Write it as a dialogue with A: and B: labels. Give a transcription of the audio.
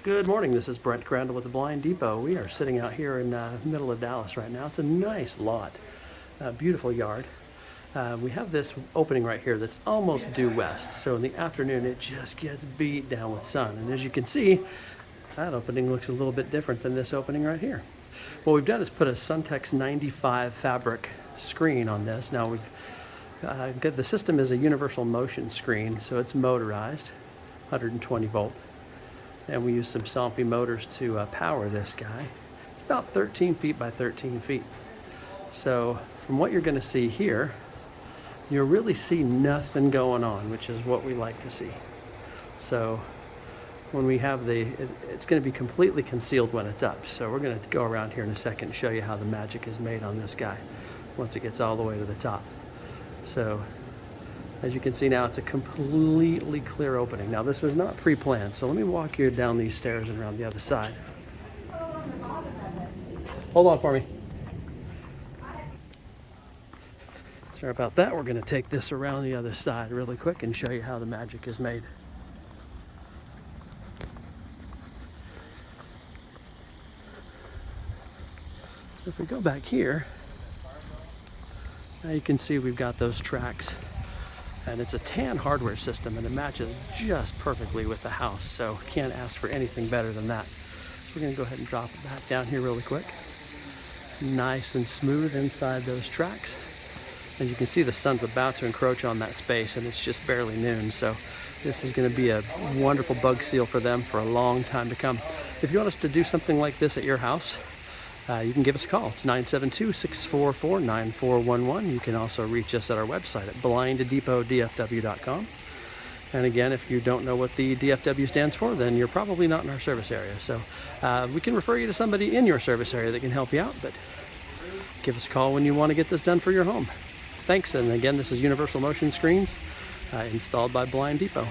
A: Good morning, this is Brent Crandall with the Blind Depot. We are sitting out here in the middle of Dallas right now. It's a nice lot, beautiful yard. We have this opening right here that's almost due west, so in the afternoon it just gets beat down with sun. And as you can see, that opening looks a little bit different than this opening right here. What we've done is put a Suntex 95 fabric screen on this. Now the system is a universal motion screen, so it's motorized, 120 volt. And we use some Somfy motors to power this guy. It's about 13 feet by 13 feet. So from what you're going to see here, you'll really see nothing going on, which is what we like to see. So when we have it's going to be completely concealed when it's up. So we're going to go around here in a second and show you how the magic is made on this guy once it gets all the way to the top. So as you can see now, it's a completely clear opening. Now this was not pre-planned, so let me walk you down these stairs and around the other side. Hold on for me. Sorry about that. We're going to take this around the other side really quick and show you how the magic is made. If we go back here, now you can see we've got those tracks. And it's a tan hardware system, and it matches just perfectly with the house, so can't ask for anything better than that. We're going to go ahead and drop it back down here really quick. It's nice and smooth inside those tracks. As you can see, the sun's about to encroach on that space, and it's just barely noon, so this is going to be a wonderful bug seal for them for a long time to come. If you want us to do something like this at your house, you can give us a call. It's 972-644-9411. You can also reach us at our website at blinddepotdfw.com. And again, if you don't know what the DFW stands for, then you're probably not in our service area. So we can refer you to somebody in your service area that can help you out, but give us a call when you want to get this done for your home. Thanks, and again, this is Universal Motion Screens installed by Blind Depot.